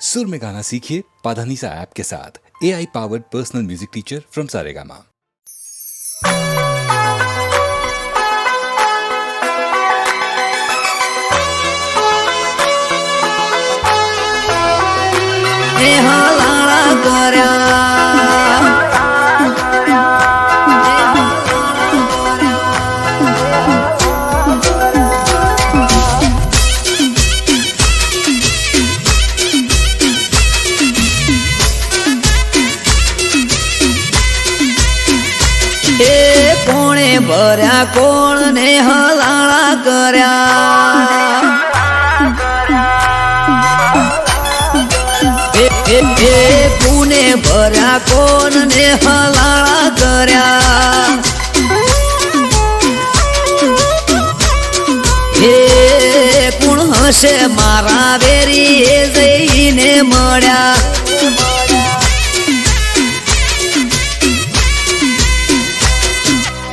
सुर में गाना सीखिए पाधानीसा ऐप के साथ AI powered personal music teacher from Saregama. કોણે ભર્યા કોણ ને હલાળા કર્યા કોને ભર્યા કોણ ને હલાળા કર્યા હે કોણ હશે મારા વેરી એ જઈને મળ્યા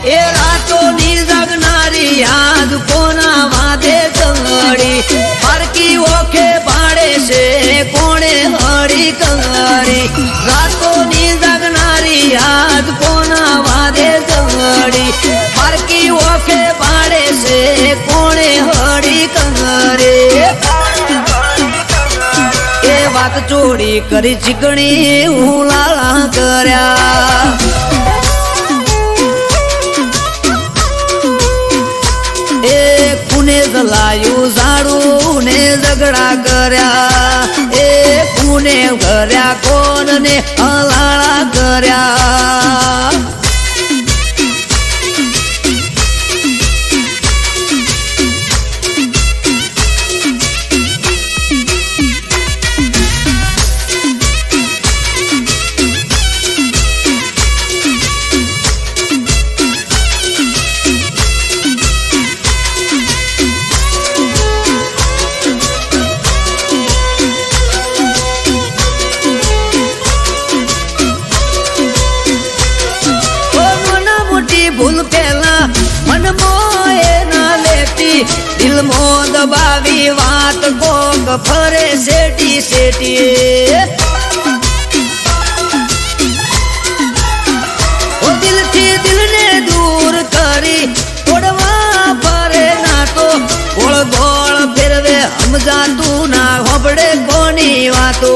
એ રાતોની જગનારી યાદ કોના વાદે કંગડી પારકી ઓખે પાડે છે કોણે હળી કંગડી રાતોની જગનારી યાદ કોના વાદે કંગડી પારકી ઓખે પાડે છે કોણે હળી કંગડી એ વાત ચોરી કરી ચીકણી હુલાળા કર્યા જલાયું ઝાડું ને ઝઘડા કર્યા એ કુને કર્યા કોણ ને હલાળા કર્યા ભૂલ પેલા મન મોએ ના લેતી દિલ મો દબાવી વાત કોક ફરે સેટી સેટી ઓ દિલથી દિલને દૂર કરી તોડવા ફરે ના તો ગોળ ગોળ ફેરવે સમજાતું ના હોબડે કોની વાતો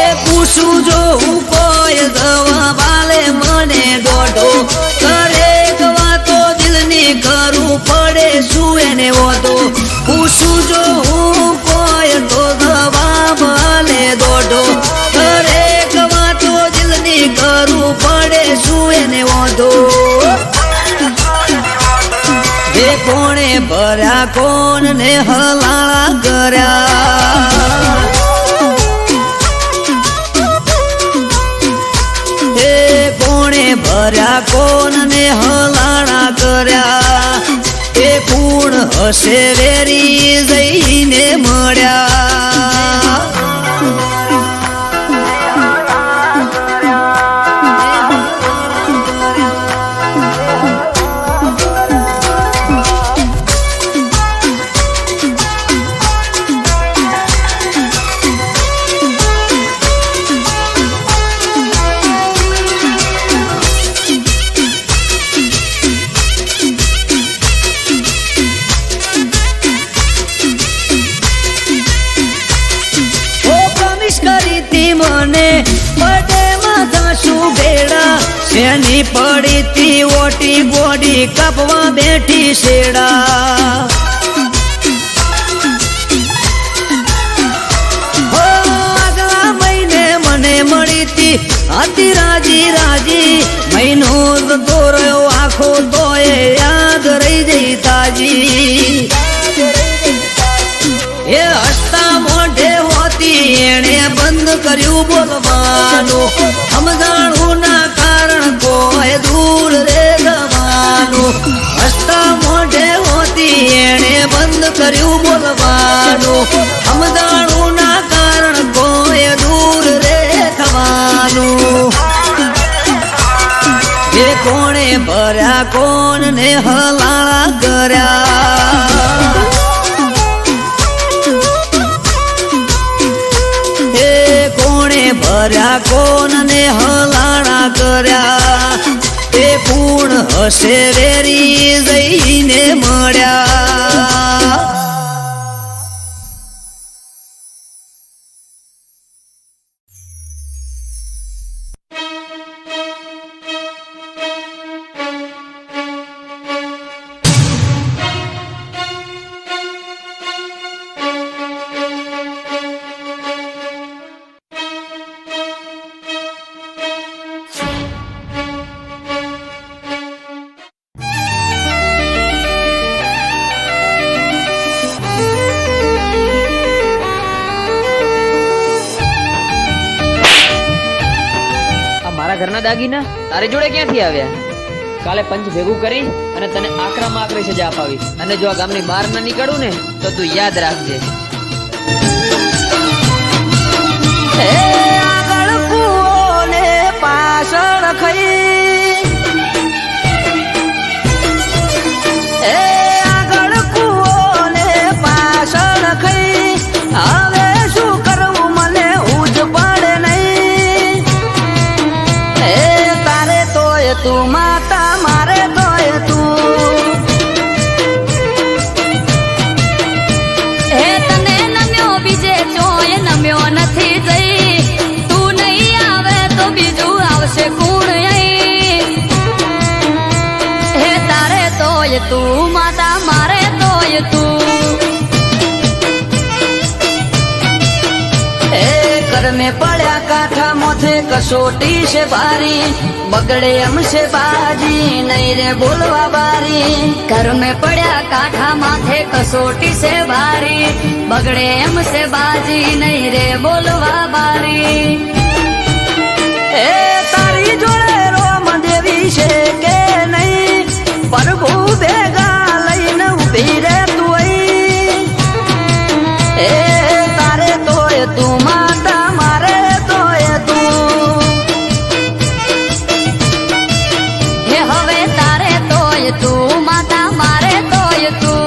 એ પૂછું જો હું કોઈ દવા મને દોઢો દરેક વાતો દિલની કરું પડે શું એને વાતો પૂછું જો હું કોઈ તો દવા ભલે દોઢો દરેક વાતો દિલની કરું પડે શું એને વાંધો એ કોણે ભર્યા કોણ ને હલાળા કર્યા ભર્યા કોણ ને હલાળા કર્યા એ પૂર્ણ હશે વેરી જઈને મળ્યા મને પડે માથા શું ભેડા શેની પડી તી ઓટી બોડી કાપવા બેઠી શેડા આગલા મહિને મને મળી તી હતી રાજી રાજી મહિનો જતો રહ્યો આખો તોય યાદ રહી જઈ તાજી એ હસતા મોઢે હોતી એણે બંધ કર્યું બોલવાનું સમજાણું ના કારણ કોઈ દૂર રે જવાનું હસતા મોઢે હોતી એણે બંધ કર્યું બોલવાનું સમજાણું ના કારણ કોઈ દૂર રે થવાનું એ કોણે ભર્યા કોણ ને હલાળા કર્યા કર્યા કોનને હલાણા કર્યા એ પૂર્ણ હશે વેરી જઈને મળ્યા. ઘરના દાગીના તારી જોડે ક્યાંથી આવ્યા? કાલે પંચ ભેગું કરી અને તને આકરામાં આકરી સજા અપાવી, અને જો આ ગામની બહાર ના નીકળું ને તો તું યાદ રાખજે. આગળ કૂવો ને પાછળ ખઈ, આગળ કૂવો ને પાછળ ખઈ, હવે શું કરવું મને ઉજ પડે નહીં. તારે તોય તું માતા, મારે તોય તું. હે તને નમ્યો બીજે ચોય નમ્યો નથી જઈ, તું નહીં આવે તો બીજું આવશે કોણ અહીં. હે તારે તોય તું માતા, મારે તોય તું. ઘર में પડ્યા કાંઠા મોથે કસોટી છે ભારી, બગડે એમ છે બાજી નહીં રે બોલવા બારી. ઘર મેં પડ્યા કાંઠા માથે કસોટી છે ભારી, બગડે એમ છે બાજી નહીં રે બોલવા બારી. એ તારી જોડે રોમ દેવી છે કે નહીં, પ્રભુ ભેગા લઈને ઉભી રે તું અહીં. એ તારે તોય તું માતા, મારે તોય તું. હે હવે તારે તોય તું માતા, મારે તોય તું.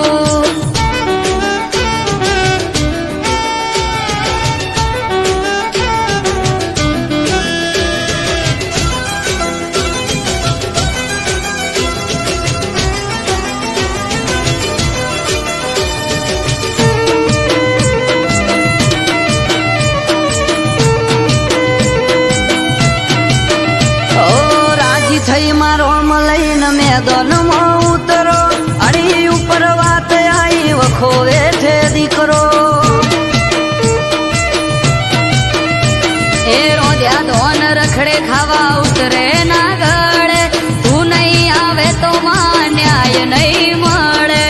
ઓ રાજી થઈ મારો લઈને મેદાનમાં ઉતરો, અડી ઉપર વાત આવી વખો વેઠે દીકરો. એ રોધ્યા ધોન રખડે ખાવા ઉતરે ના ગળે, તું નહીં આવે તો માં ન્યાય નહીં મળે.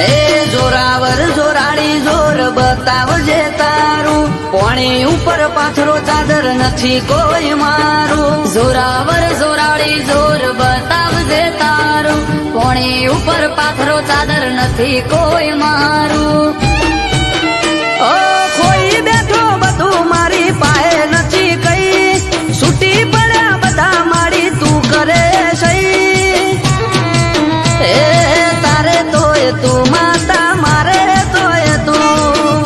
એ જોરાવર જોરાડી જોર બતાવજે તારું, પોણી ઉપર પાથરો ચાદર નથી કોઈ મારું. જોરાવર જોરાડી જોર બતાવજે તારું, કોણી ઉપર પાથરો ચાદર નથી કોઈ મારું. ઓ ખોઈ બેઠો બધું મારી પાસે નથી કઈ, છૂટી પડ્યા બધા મારી તું કરે સહી. એ તારે તોય તું માતા, મારે તોય તું.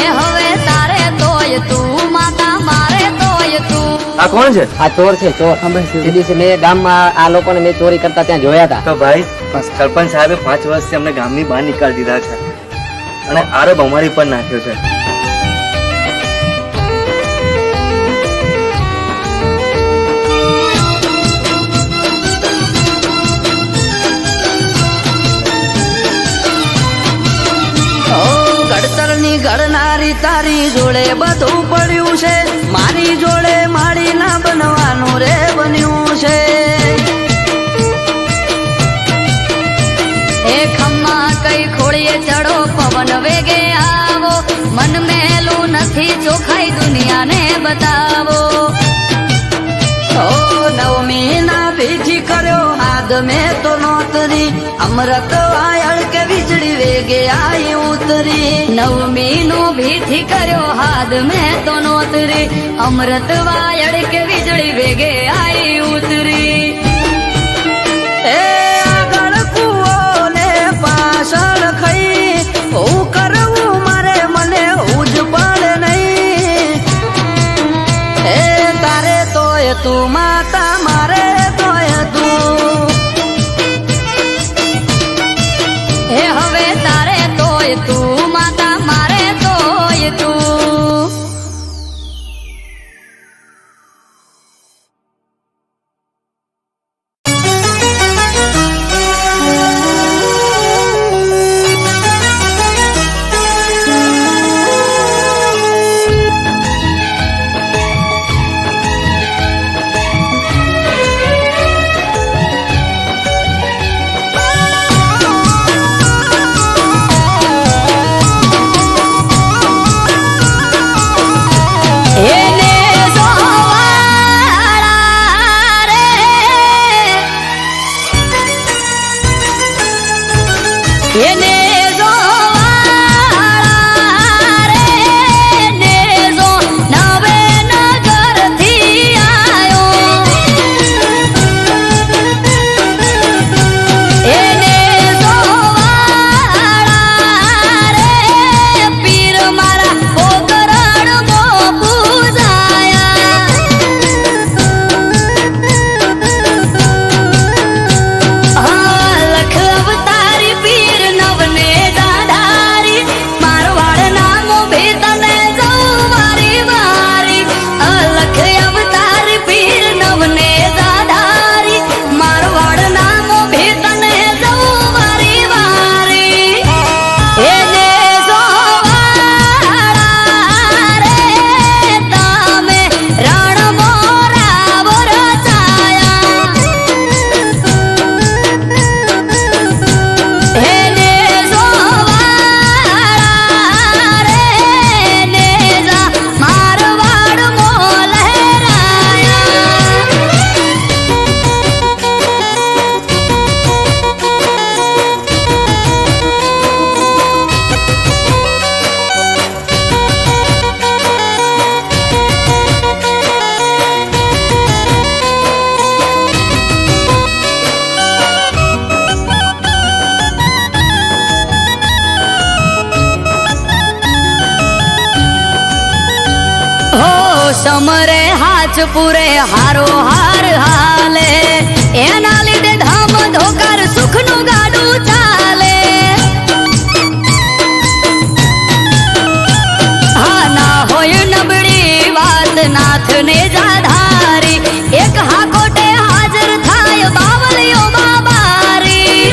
એ હવે તારે તોય તું માતા, મારે તોય તું. આ કોણ છે? આ ચોર છે, ચોર. તે દિવસે મેં ગામમાં આ લોકોને મેં ચોરી કરતા ત્યાં જોયા હતા. તો ભાઈ સરપંચ સાહેબે 5 વર્ષથી અમને ગામની બહાર નીકાળી દીધા છે અને આરોપ અમારી પર નાખ્યો છે. ઓ ઘડતરની ઘડનારી તારી જોડે બધું પડ્યું છે, મારી જોડે માળી ના બનવાનું રે બન્યું છે. એ ખમ્મા કઈ ખોળીએ ચડો પવન વેગે આવો, મન મેલું નથી ચોખાઈ દુનિયાને બતાવો. ઓ નવમી ના ભીથી કર્યો હાથ મેં તો નોતરી, અમૃત આયળ કે વીજળી વેગે આઈ ઉતરી. નવમી નો ભીથી કર્યો હાથ મેં તો નોતરી, અમૃત વાયડ કે વીજળી વેગે આઈ ઉતરી. એ આગળ કૂવો ને પાછળ ખઈ, હું કરવું મારે મને એને જોવાળા રે ને જો નવે નગરથી આયો એને જોવાળા રે પીર મારા પોકરણમાં પૂજાયા લખ અવતારી પીર નવને જાધારી મારવાડ નામો ભેતને જવું વારી વારી લખ અવતારી પીર નવને જાધારી મારવાડ નામો ભેતને જવું વારી વારી એને જોવાળા રે તમે રણ મોરા વરસાયા એને જોવાળા રે ને જા મારવાડ મો લહેરાયા હો સમરે હાચ પૂરે હારો હાર હાલે એના લીધે ધામ ધોકાર સુખનું ગાડું ચાલે હા ના હોય નબળી વાત નાથને જાધારી એક હાકોટે હાજર થાય બાવલીઓ બાબારી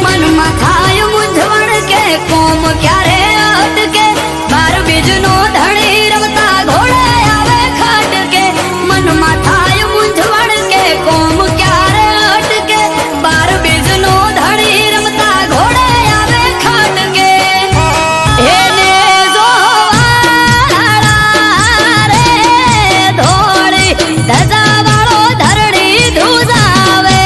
મનમાં થાય મૂંઝવણ કે કોમ ક્યારે અટકે બાર બીજનો ધણી રમતા ઘોડે આવે ખટકે મનમાં થાય મૂંઝવણ કે કોમ ક્યારે અટકે બાર બીજનો ધણી રમતા ઘોડે આવે ખટકે એને જોવાળા રે ધોળી ધજાવાળો ધરણી ધ્રુજાવે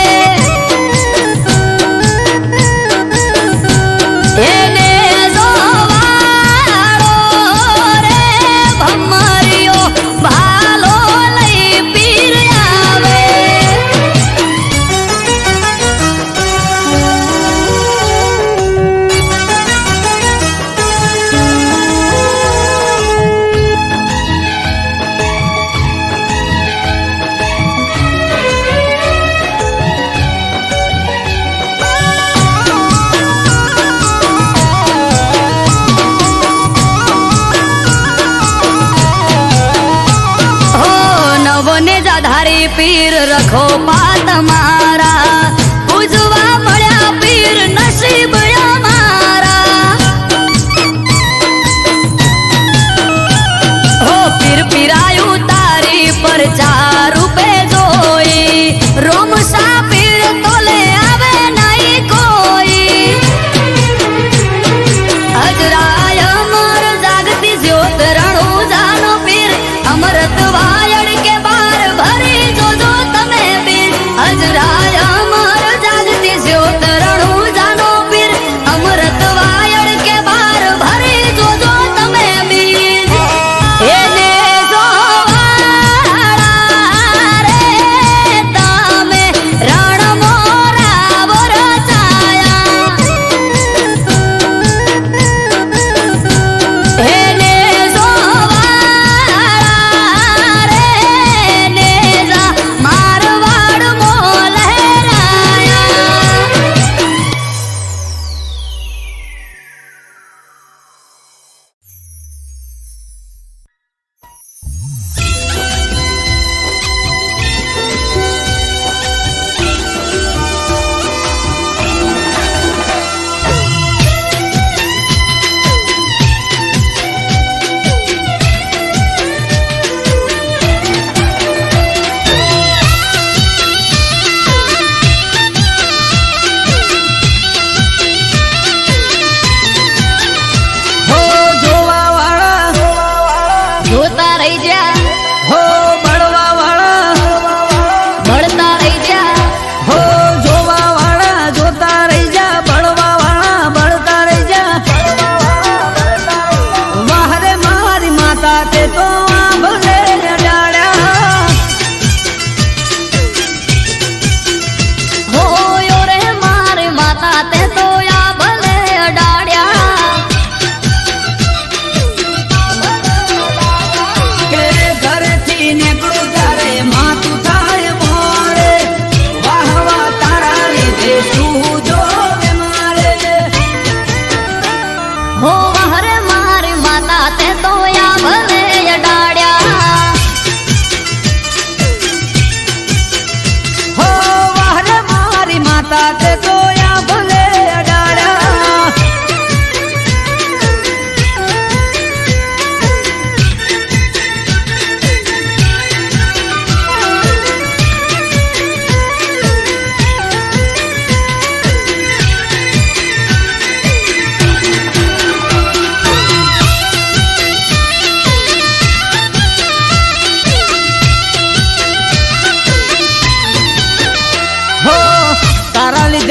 એને જોવાળો રે ભમરિયો ભાલો લઈ પીર આવે હો નવને જાધારી પીર રખો પાત મારા પૂજવા મળ્યા પીર નસીબ અમારા હો પીર પીરાયું તારી પર ચાર રૂપે જોઈ રોમ સા પીર તોલે આવે નહીં કોઈ હજરાય અમર જાગતી જ્યોત રણું જાનો પીર અમરત વાયડ કે બાર ભરી જોજો તમે પીર હજરાય અમર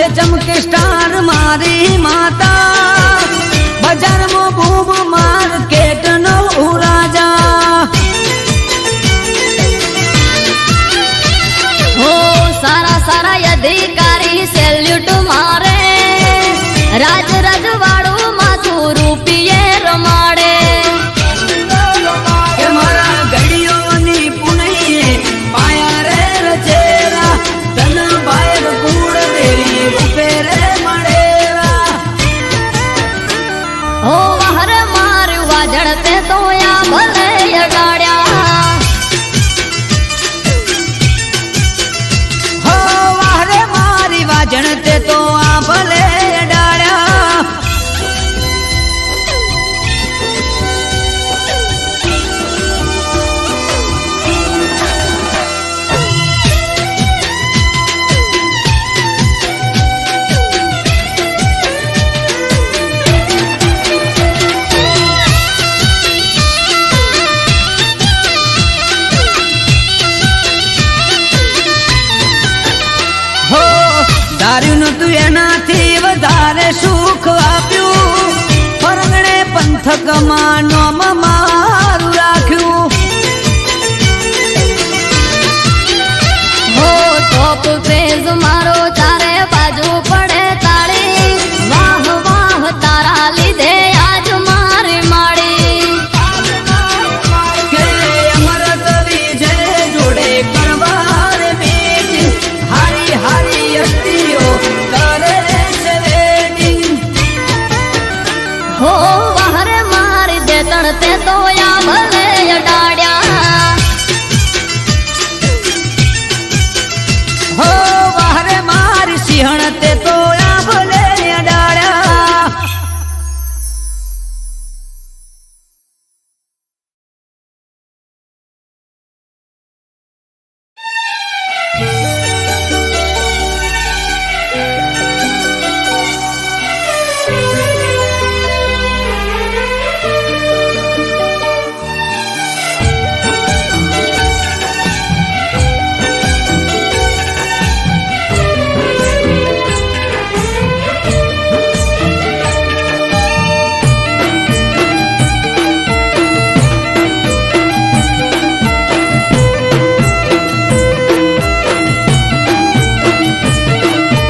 લે ચમકે સ્ટાર મારી માતા બજારમાં બૂમ માર્કેટ નો રાજા હો સારા સારા અધિકારી સેલ્યુટ મારે રાજ રજવાડું માથું રૂપિયે રમાડે કે મારા ગડીઓની પુનઈએ પાયા રે રચેરા ધન બાયર કુળ દેરી રૂપે રે મળેરા હો વહર મારું વાજણ તે તો યા ભલે અડાડ્યા હો વારે મારી વાજણ તે તો આ ભલે ડાળ્યા હો ધાર્યું નતું એનાથી વધારે સુખ આપ્યું ફરંગણે પંથકમાં નોમ મારું રાખ્યું હો ટોપ ક્રેઝ મારો ચારે બાજુ પડે તાળી વાહ વાહ તારા લીધે આજ મારી માડી કે અમરત વિજય જોડે કરવાર બેટ હારી હારી અસ્તીઓ કરે છે વેડિંગ હો વહર મારી દેતણ તે તો યા ભલે અડાડ્યા હો વારે મારી સિંહણ તે તો આ ભલે ડાળ્યા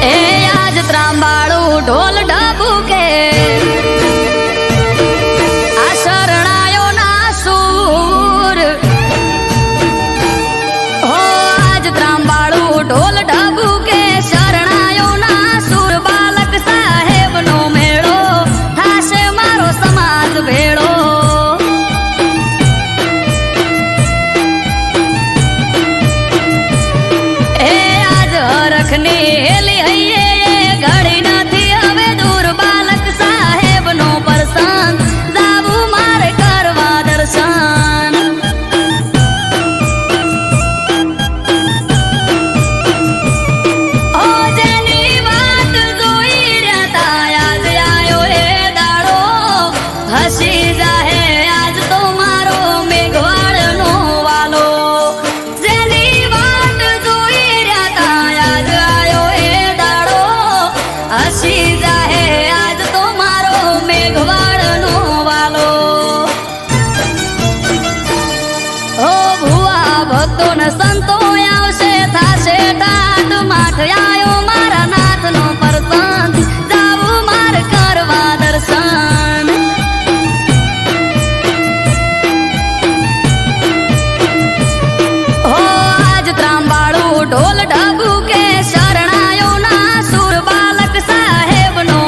એ આજ ત્રાંબાળું ઢોલ ઢબુકે આ શરણાયો ના સૂર હો આજ ત્રાંબાળું ઢોલ ઢબુકે શરણાયો ના સૂર બાલક સાહેબ નો મેળો થાશે મારો સમાજ ભેળો એ આજ હરખની હેલી હૈયે ઘડી નથી હવે દૂર બાલક સાહેબ નો પરસન જાવું મારે કરવા દર્શન ઓ જેની વાત જોઈ રહ્યા તા આજ આયો એ દાડો હસી જાહે આજ તો મારો મેઘવાળનો વાલો જેની વાત જોઈ રહ્યા તા આજ આયો એ દાડો હસી જાહે આજ તો મારો મેઘવાળનો વાલો ઓ ભુવા ભક્તો ને સંતો આવશે થાશે ટાટ માઠ આયો મારા નાથનો પરસન જાવું મારે કરવા દર્શન ઓ આજ ત્રાંબાળું ઢોલ ઢબુકે શરણાયો ના સુર બાલક સાહેબ નો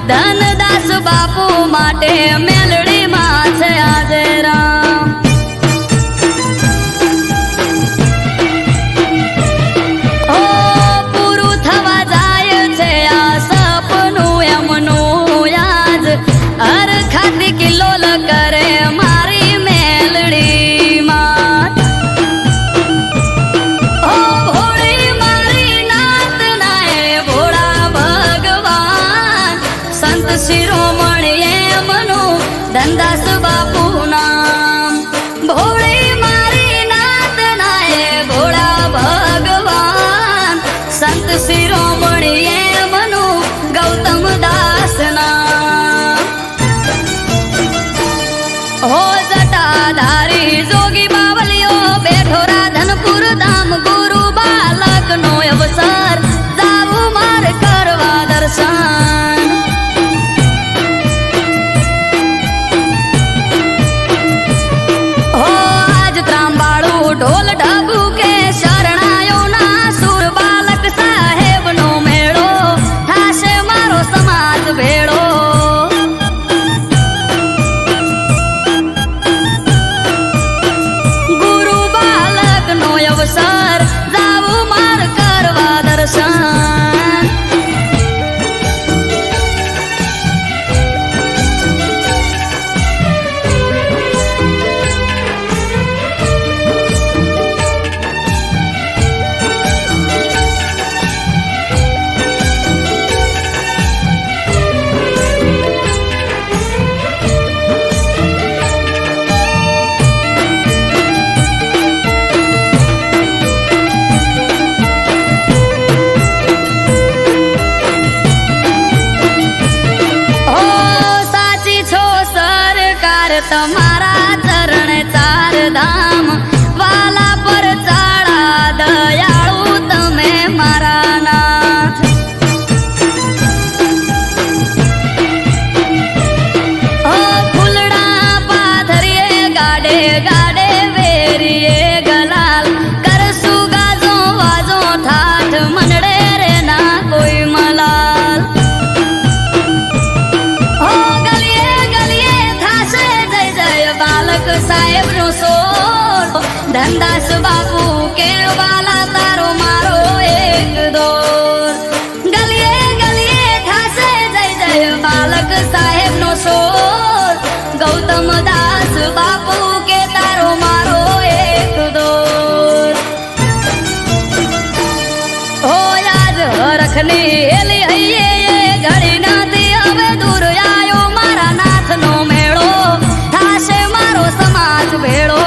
ધનદાસ બાપુ માટે મેલડીમાં છે આજે રામ. ઓ પૂરું થવા જાય છે આ સપનું એમનું યાદ હર ખાતી કિલ્લોલ કરે મારી મેલડીમાં. ઓ ભોળી મારી નાત નાય ભોળા ભગવાન સંત શિરોમણી એમનું ધનદાસ બાપુ નામ. ભોળી મારી નાત નાય ભોળા ભગવાન સંત શિરોમણી એમનું ગૌતમ દાસ નામ. હો જટાધારી જોગી બાવલિયો બેઠો રાધનપુર ધામ ગુરુ બાલક નો અવસર જાવું માર કરવા દર્શન. હો આજ ત્રાંબાળું ઢોલ ઢબુ કે શરણાયો ના સુર બાલક સાહેબ નો મેળો થાશે મારો સમાજ ભેળો. ગુરુ બાલક નો અવસર જાવું માર કરવા દર્શન. ઓ સાચી છો સરકાર તમારા ચરણ ચાર ધામ વાલા પર ચાળા દયાળુ તમે મારા નાથ. ઓ ફૂલડા પાથરીએ ગાડે ગાડે વેરીએ ગલાલ કરશું ગાજો વાજો ઠાઠ મનડે રે ના કોઈ મલાલ. ઓ ગલીએ ગલીએ થાશે જય જય બાલક સાહેબ નો સોર ધનદાસ બાપુ કે વાલા તારો મારો એક દોર. ગલીએ ગલીએ થાશે જય જય બાલક સાહેબ નો સોર ગૌતમ દાસ બાપુ કે તારો મારો એક દોર. ઓ યાદ રખની હેલી હૈયે ઘડી નથી હવે દૂર આયો મારા નાથ નો મેળો થાશે મારો સમાજ ભેળો.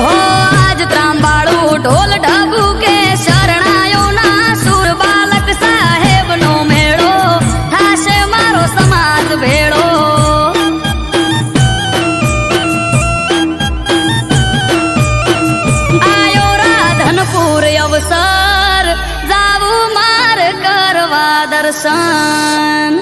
ઓ આજ ત્રાંબાળું ઢોલ ઢબુ કે શરણાયો ના સુર બાલક સાહેબ નો મેળો થાશે મારો સમાજ ભેળો. આયો રાધનપુર અવસર જાવું માર કરવા દર્શન.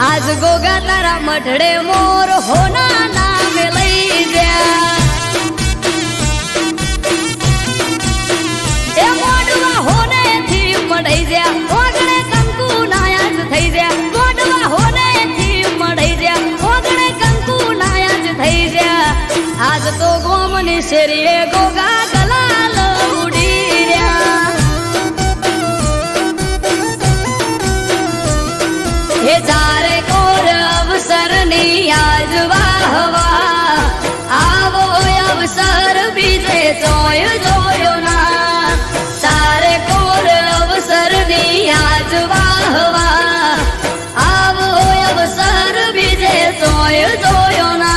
आज गोगा तारा मठड़े मोर होना नाम लई जा ए मोडवा होने थी मड़ई जा ओगणे कंकु नायाज થઈ जा मोडवा होने थी मड़ई जा ओगणे कंकु नायाज થઈ जा आज तो गोमनी शेरिए गोगा गलाल उड़ी रया हे जारे कोर अवसर नी आज वाह वाह आवो अवसर बीजे जोय जोयो ना सारे कोर अवसर नी आज वाह वाह आवो अवसर बीजे जोय जोयो ना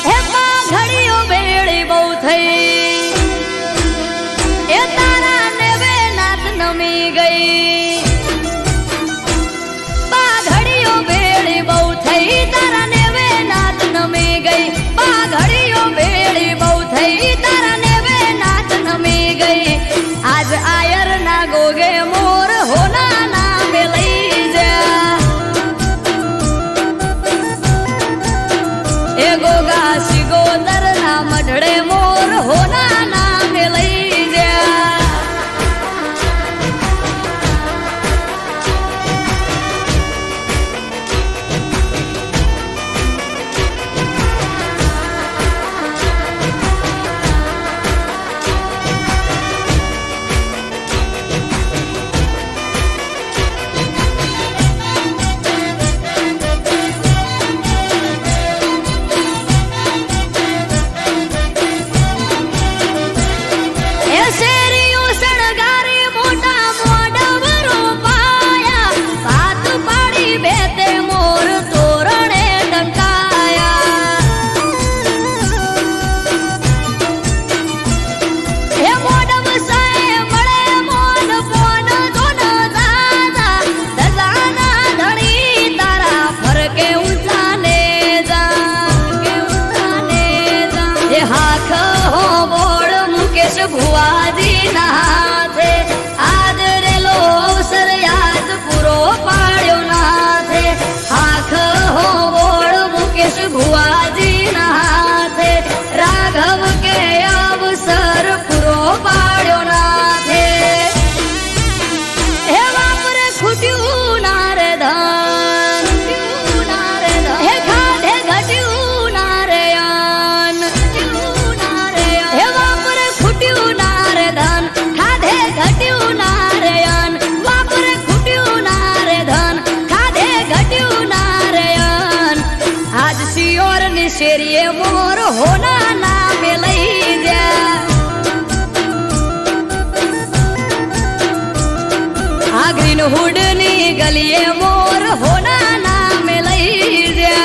हे पा घड़ियो बेड़ी बहु थई ए तारा ने वे नाथ नमी गई तारा ने वे नाथ नमी गई पाघड़ियों बेड़ी बहु थई तारा ने वे नाथ नमी गई आज आयर ना गोगे मोर होना ना मिलई जा ए गोगा सिगोदर ना मढ़ड़े मोर होना ना मिलई जा ભુવાજી ના હાથે આદરેલો અવસર યાદ પૂરો પાડ્યો નાથે આખ હો બોળ મુકેશ ભુવાજી ના હાથે રાઘવ કે અવસર પૂરો પાડ્યો નાથે હે વાપરે ખૂટ્યું ના રે ધન હે ખાધે ઘટ્યું ના રે યાન હે વાપરે ખૂટ્યું ના રે ધન ખાધે ઘટ્યું ના રે યાન વાપરે ખૂટ્યું ના રે ધન ખાધે ઘટ્યું ના રે યાન આજ શિયોર ની શેરીએ મોર હોના નામે લઈ જા આ ગ્રીન હુડ ની ગલીએ મોર હોના નામે લઈ જા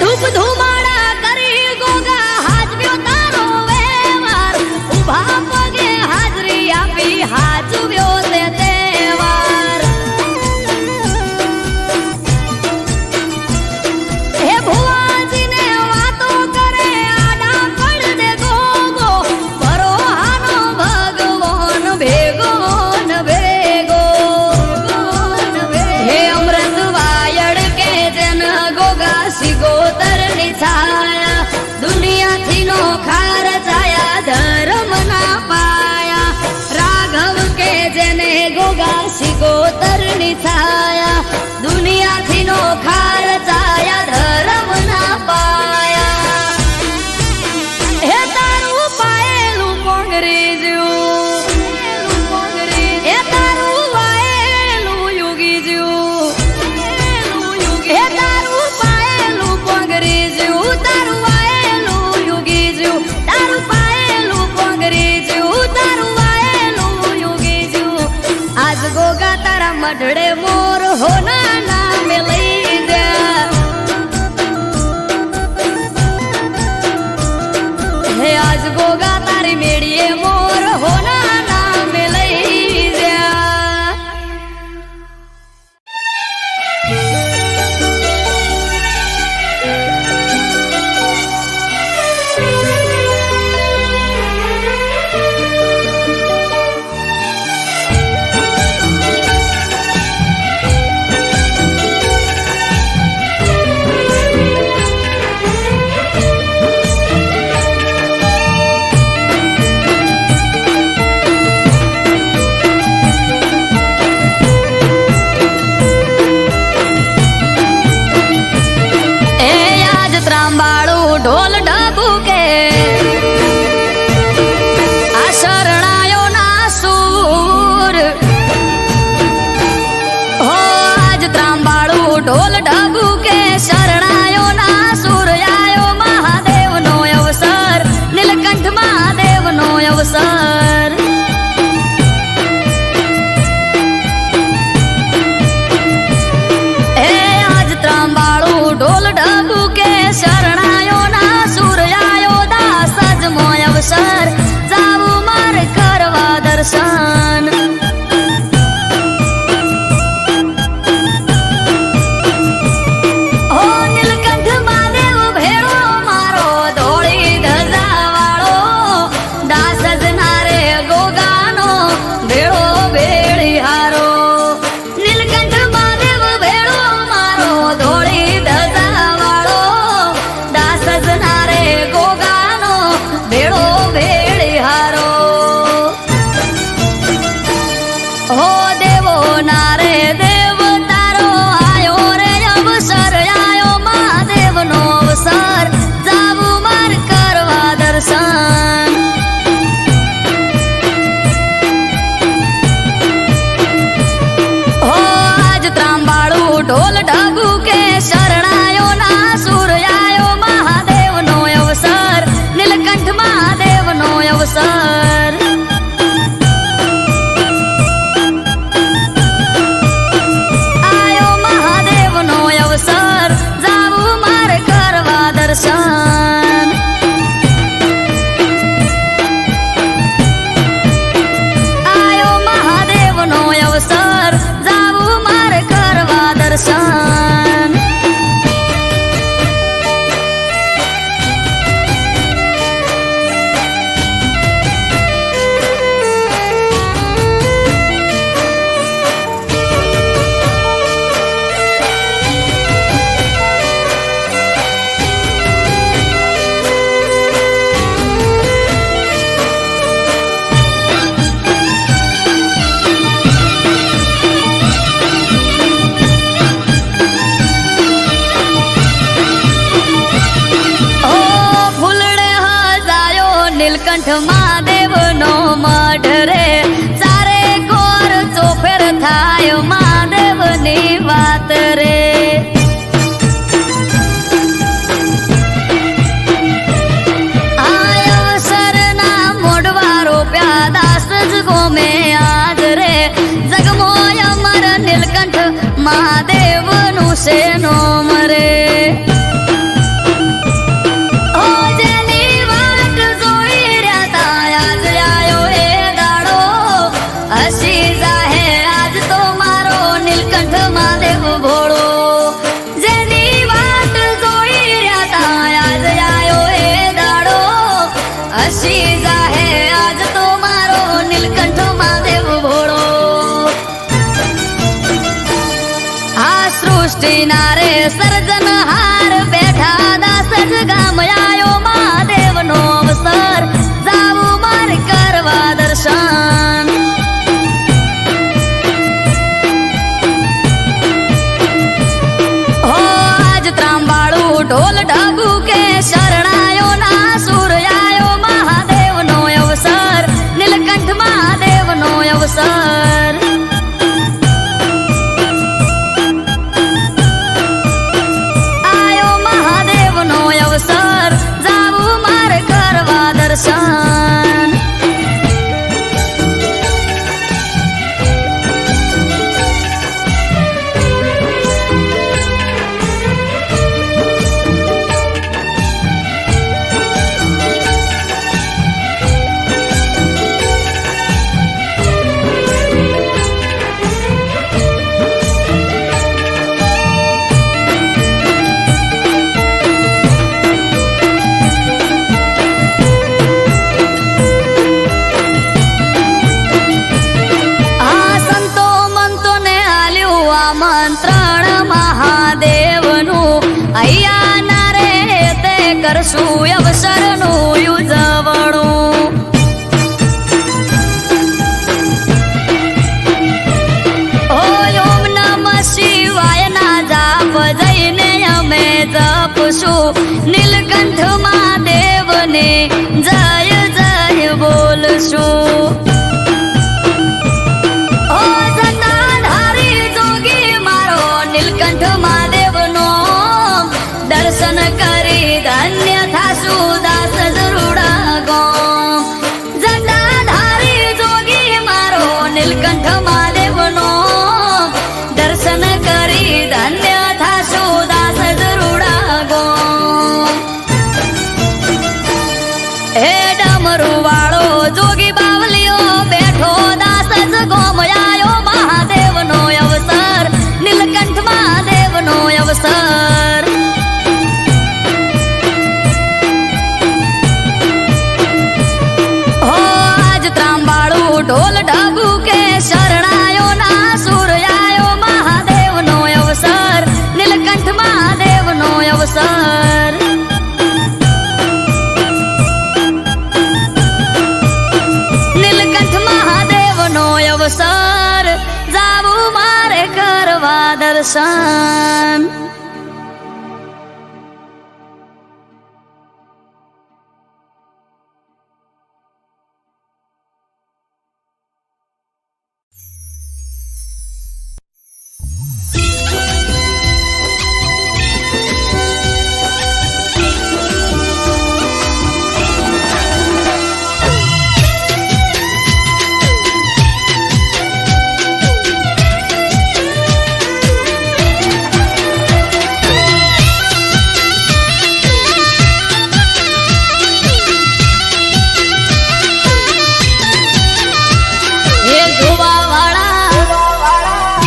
ધૂપ ધુમાડા કરી ગોગા હાજવ્યો તારો વેવાર ઉભા પગે હાજરી આપી હાજવ્યો તે તહેવાર હે ભુવાજીને વાતો કરે આડા પડ દે ગોગો પરોહાનો ભગવાન ભેગો ન ભેગો હે અમૃત વાયડ કે જન ગોગા સિગોતર ની છાયા દુનિયા થી નો ખાર છાયા ધર્મ ના પાયા રાઘવ કે જેને ગોગા સિગોતર ની છાયા દુનિયા થી નો ખાર છાયા ધર્મ ના પાયા હે તારું પાયેલું પોંગરી જ્યું હે તારું વાયેલું યુગી જ્યું હે તારું પાયેલું પોંગરી જ્યું તારું વાયેલું યુગી જ્યું તારું પાયેલું પોંગરી જ્યું તારું વાયેલું યુગી જ્યું આજ ગોગા તારા મઢડે મોર હોના નામ ઢોલ ઢગુ કે શરણાયો ના સૂર્યાયો મહાદેવનો અવસર નીલકંઠ મહાદેવનો અવસર હે આજ ત્રાંબાળું ઢોલ ઢગુ કે શરણાયો ના સૂર્યાયો દાસ અજમો અવસર જાવું મારે કરવા દર્શન ઢોલ ઢગુ કે શરણાયો ના સૂર્યાયો મહાદેવનો અવસર નીલકંઠ મહાદેવનો અવસર આયો મહાદેવનો અવસર જાવું મારે કરવા દર્શન આયો મહાદેવનો અવસર જાવું મારે કરવા દર્શન નીલકંઠ મહાદેવનો મઢ રે ચારે કોર ચોફેર થાય મહાદેવની વાત રે અવસરના મોઢવા રોપ્યા દાસ જ ગોમે આજ રે જગમો અમર નીલકંઠ મહાદેવનું છે નોમ રે સૃષ્ટિનારે સર્જનહાર બેઠા દાસ જ ગામ આયો મહાદેવનો અવસર જાવું મારે કરવા દર્શન હો આજ ત્રાંબાળું ઢોલ ઢગુ કે શરણાયો ના સૂર્યાયો મહાદેવનો અવસર નીલકંઠ મહાદેવનો અવસર જાવું મારે કરવા દર્શન અહીંયા ના રે તે કરશું અવસરનું ઉજવણું ઓમ નમઃ શિવાય ના જાપ જઈને અમે જપશું નીલકંઠ મહાદેવને જય જય બોલશું ઓ જટાધારી જોગી મારો નીલકંઠ મહાદેવ દર્શન.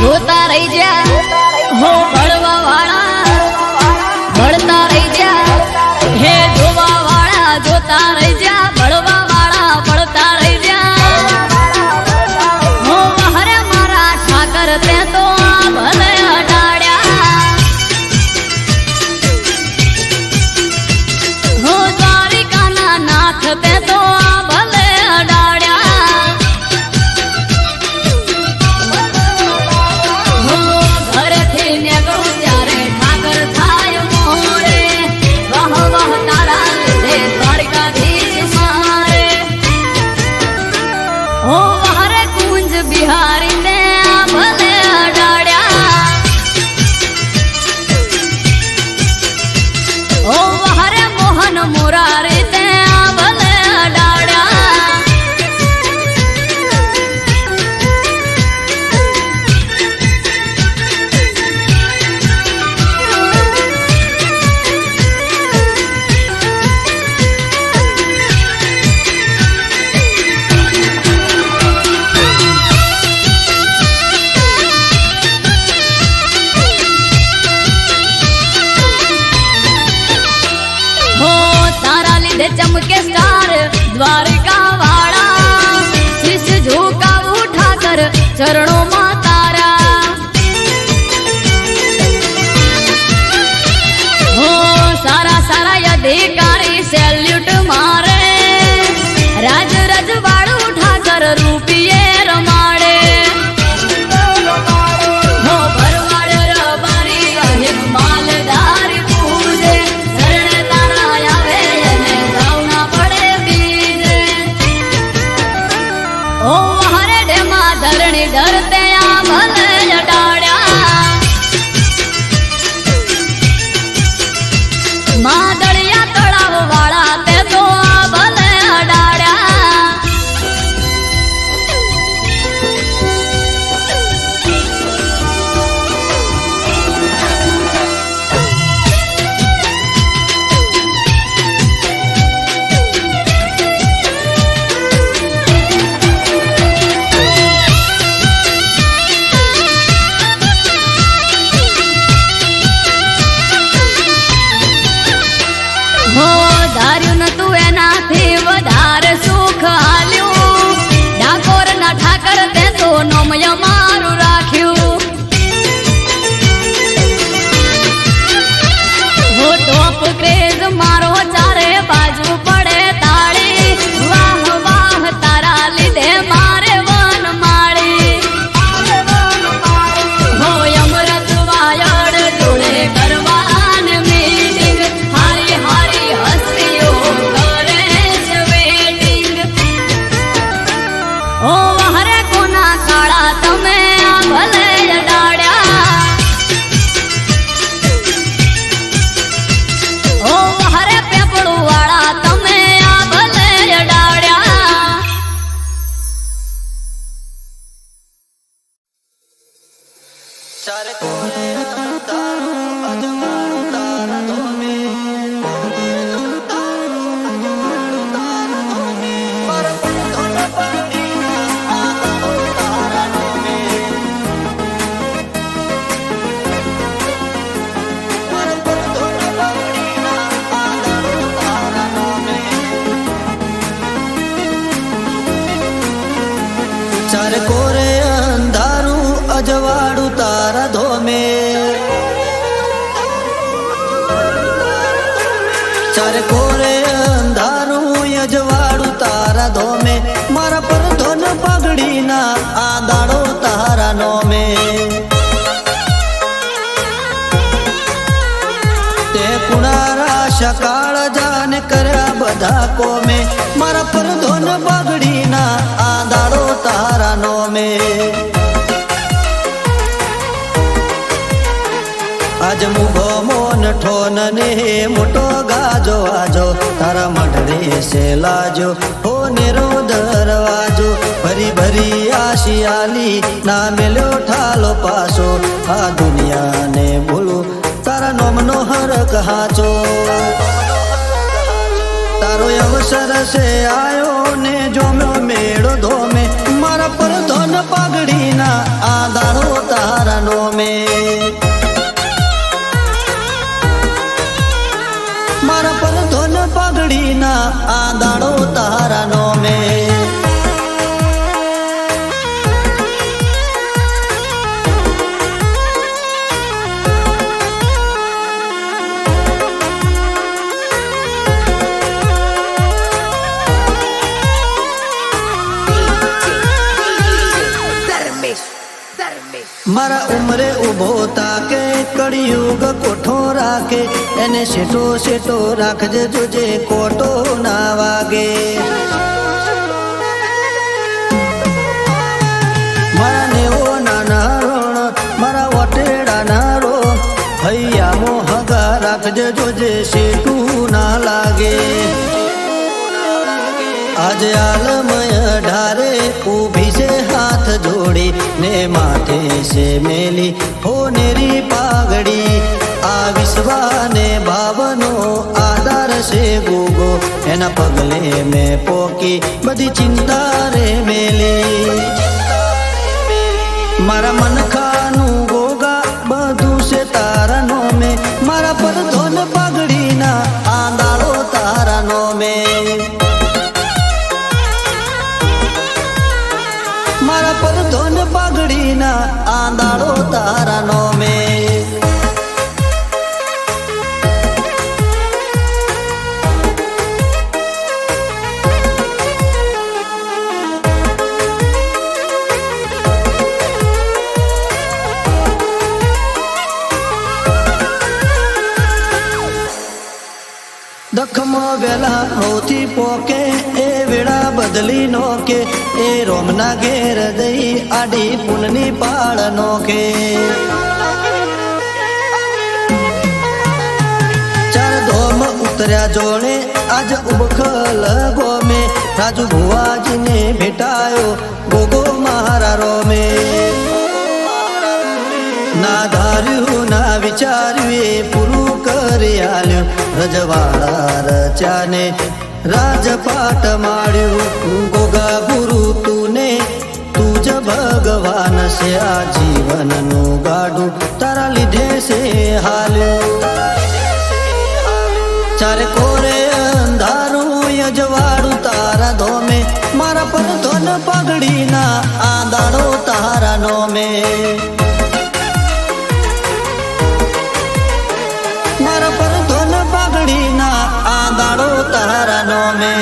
જોતા રહી જા હો ભળવા વાળા, ભળતા રહી જા હે જોવા વાળા, જોતા રહી જા ભળવા વાળા, ભળતા રહી જા હો હરે મારા ઠાકર તે તો આ ભલે અડાડ્યા હો દ્વારિકાના નાથ તે તો આ ભલે અડાડ્યા ઘરેથી નીકળું ત્યારે ઠાકર થાય મોરે, વાહ વાહ તારા લીધે દ્વારકાધીશ મારે હો હરે કુંજ બિહારી ને આ ભલે અડાડ્યા હો હરે મોહન મોરારી તે આ ભલે અડાડ્યા હો તારા લીધે ચમકે સ્ટાર દ્વારકા વાળા, શીશ ઝુકાવું ઠાકર ચરણોમાં તારા હો સારા સારા અધિકારી સેલ્યુટ મારે, રાજ રજવાડું ઠાકર રૂપિયે રમાડે હો ભરવાડ રબારી અહિક માલધારી પૂજે, શરણ તારા આવે એને ભાવના પડે બીજે ઓ હરે ડેમાં ધરણી ડરતે આ ભલે અડાડ્યા માદળિયા તળાવ વાળા તે તો આ ભલે અડાડ્યા હો ધાર્યું નતું એનાથી વધારે સુખ આલ્યું, ડાકોરના ઠાકર તે તો નોમય મારું રાખ્યું હો ટોપ ક્રેઝ મારો ચારે બાજુ પડે તાળી, વાહ વાહ તારા લીધે મારે વન માળી હો અમૃત વાયડ જોડે કરવાન મીટિંગ, હારી હારી હસ્તીઓ કરે છે વેટિંગ ઓ હરે કોના કાળા તમે આ ભલે અડાડ્યા ઓ હરે પેપડું વાળા તમે આ ભલે અડાડ્યા ચાર કોરે અંધારું અજવાળું તારા ધોમે, ચાર કોરે અંધારું અજવાળું તારા ધોમે, મારા પર ધોન પગડીના આ દાડો તારા નોમે રાખ્યા કાળજા ને કર્યા બધા કોમે મારા પર ધોન બગડીના આ દાડો તારા નોમે આજ મુગો મોન ઠોન ને મોટો ગાજો આજો તારા મઢડે છે લાજો હો નેરો દરવાજો ભરી ભરી આશિયાલી ના મેલ્યો ઠાલો પાસો આ દુનિયાને ભૂલું તારા નોમનો હરક હાચો તારો અવસર છે આયો ને જોમ્યો મેળો ધોમે મારા પર ધોન પાઘડીના આ દાડો તારા નોમે મારા પર ધોન પાઘડીના આ દાડો તારા નોમે મારા ઉમરે ઉભો તાકે કળિયુગ કોઠો રાખે એને શેઠો શેઠો રાખજે જોજે કોટો ના વાગે મારા નેવો નાના રણ મારા વટેડા ના રો હૈયા મોહગા રાખજે જોજે શેઠું ના લાગે આજે આલમય ઢારે ઊભી છે હાથ જોડી ને માથે છે મેલી હો નેરી પાઘડી આ વિશ્વાને ભાવનો આધાર છે ગોગો એના પગલે મેં પોકી બધી ચિંતા રે મેલી મારા મનખાનું ગોગા બધું છે તારા નોમે મારા પર ધોન પાઘડીના આ દાડો તારા નોમે મારા પર ધોન પાઘડીના આ દાડો તારા નોમે દખમાં વેલા હોથી પોકે એ વેળા બદલી નોકે એ રોમના ઘેર દઈ આડી પુનની પાળ નોકે ચાર ધોમ ઉતર્યા જોડે આજ ઉબખલ ગોમે રાજુ ભુવાજીને ભેટાયો ગોગો મારા રોમે ના ધાર્યું ના વિચાર્યું એ પૂરું કરી આલ્યું રજવાડા રચાને રાજપાટ માળ્યું ગોગા ગુરુ તુને તું જ ભગવાન છે આ જીવનનું ગાડું તારા લીધે છે હાલ્યું ચારે કોરે અંધારું યજવાડું તારા ધોમે મારા પર ધોન પાઘડીના આ દાડો તારા નોમે મારા પર ધોન પાઘડીના આ દાડો તારા નોમે